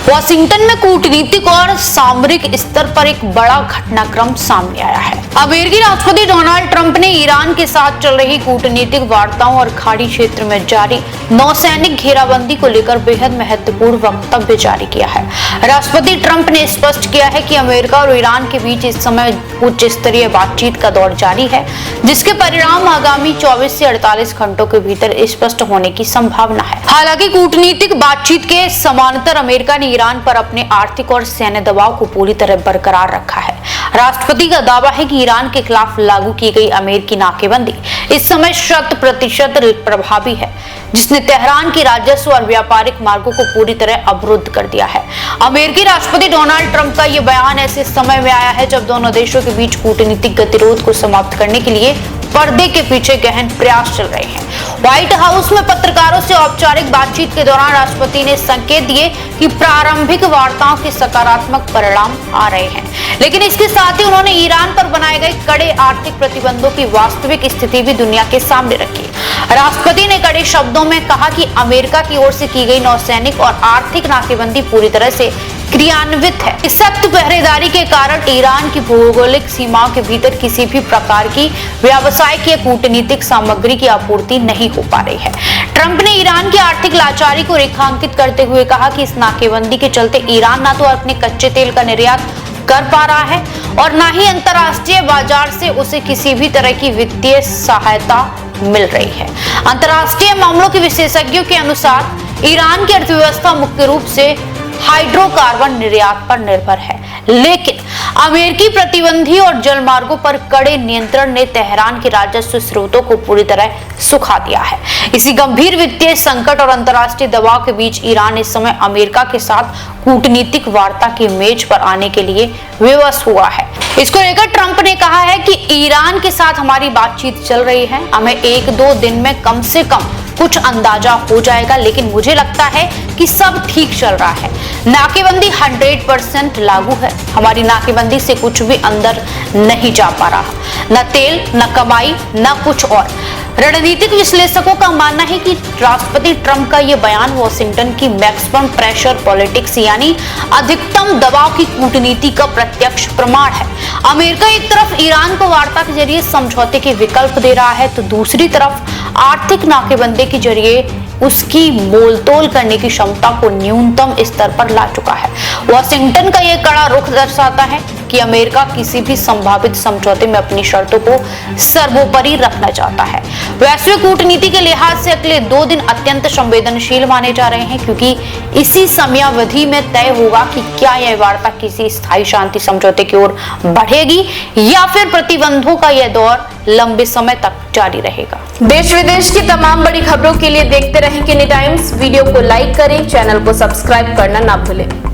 Washington में कूटनीतिक और सामरिक स्तर पर एक बड़ा घटनाक्रम सामने आया है। अमेरिकी राष्ट्रपति डोनाल्ड ट्रंप ने ईरान के साथ चल रही कूटनीतिक वार्ताओं और खाड़ी क्षेत्र में जारी नौसैनिक घेराबंदी को लेकर बेहद महत्वपूर्ण वक्तव्य जारी किया है। राष्ट्रपति ट्रंप ने स्पष्ट किया है कि अमेरिका और ईरान के बीच इस समय उच्च स्तरीय बातचीत का दौर जारी है, जिसके परिणाम आगामी 24 से 48 घंटों के भीतर स्पष्ट होने की संभावना है। हालांकि कूटनीतिक बातचीत के समानांतर अमेरिका ने ईरान पर अपने आर्थिक और सैन्य दबाव को पूरी तरह बरकरार रखा है। राष्ट्रपति का दावा है कि ईरान के खिलाफ लागू की गई अमेरिकी नाकेबंदी इस समय 100% प्रभावी है, जिसने तेहरान की राजस्व और व्यापारिक मार्गों को पूरी तरह अवरुद्ध कर दिया है। अमेरिकी राष्ट्रपति डोनाल्ड ट्रंप का यह बयान ऐसे समय में आया है जब दोनों देशों के बीच कूटनीतिक गतिरोध को समाप्त करने के लिए पर्दे के पीछे गहन प्रयास चल रहे हैं। व्हाइट हाउस में पत्रकारों से औपचारिक बातचीत के दौरान राष्ट्रपति ने संकेत दिए कि प्रारंभिक वार्ताओं के सकारात्मक परिणाम आ रहे हैं, लेकिन इसके साथ ही उन्होंने ईरान पर बनाए गए कड़े आर्थिक प्रतिबंधों की वास्तविक स्थिति भी दुनिया के सामने रखी। राष्ट्रपति ने कड़े शब्दों में कहा कि अमेरिका की ओर से की गई नौसैनिक और आर्थिक नाकेबंदी पूरी तरह से क्रियान्वित है। इस सख्त पहरेदारी के कारण ईरान की भौगोलिक सीमाओं के भीतर किसी भी प्रकार की व्यावसायिक या कूटनीतिक सामग्री की आपूर्ति नहीं हो पा रही है। ट्रंप ने ईरान की आर्थिक लाचारी को रेखांकित करते हुए कहा कि इस नाकेबंदी के चलते ईरान न तो अपने कच्चे तेल का निर्यात कर पा रहा है और न ही अंतर्राष्ट्रीय बाजार से उसे किसी भी तरह की वित्तीय सहायता मिल रही है। अंतर्राष्ट्रीय मामलों के विशेषज्ञों के अनुसार ईरान की अर्थव्यवस्था मुख्य रूप से हाइड्रोकार्बन निर्यात पर निर्भर है, लेकिन अमेरिकी प्रतिबंधी और जलमार्गों पर कड़े नियंत्रण ने तेहरान के राजस्व स्रोतों को पूरी तरह सुखा दिया है। इसी गंभीर वित्तीय संकट और अंतर्राष्ट्रीय दबाव के बीच ईरान इस समय अमेरिका के साथ कूटनीतिक वार्ता की मेज पर आने के लिए विवश हुआ है। इसको लेकर ट्रंप ने कहा है कि ईरान के साथ हमारी बातचीत चल रही है, हमें 1-2 दिन में कम से कम कुछ अंदाजा हो जाएगा, लेकिन मुझे लगता है कि सब ठीक चल रहा है। नाकेबंदी 100% लागू है। हमारी नाकेबंदी से कुछ भी अंदर नहीं जा पा रहा, न तेल, न कमाई, न कुछ और। रणनीतिक विश्लेषकों का मानना है कि राष्ट्रपति ट्रंप का यह बयान वाशिंगटन की मैक्सिमम प्रेशर पॉलिटिक्स यानी अधिकतम दबाव की कूटनीति का प्रत्यक्ष प्रमाण है। अमेरिका एक तरफ ईरान को वार्ता के जरिए समझौते के विकल्प दे रहा है, तो दूसरी तरफ आर्थिक नाकेबंदी के जरिए उसकी मोलतोल करने की क्षमता को न्यूनतम स्तर पर ला चुका है। वाशिंगटन का यह कड़ा रुख दर्शाता है कि अमेरिका किसी भी संभावित समझौते में अपनी शर्तों को सर्वोपरि रखना चाहता है। वैश्विक कूटनीति के लिहाज से अगले 2 दिन अत्यंत संवेदनशील माने जा रहे हैं, क्योंकि इसी समयावधि में तय होगा कि क्या यह वार्ता किसी स्थायी शांति समझौते की ओर बढ़ेगी या फिर प्रतिबंधों का यह दौर लंबे समय तक जारी रहेगा। देश विदेश की तमाम बड़ी खबरों के लिए देखते रहें किनी टाइम्स। वीडियो को लाइक करें, चैनल को सब्सक्राइब करना ना भूलें।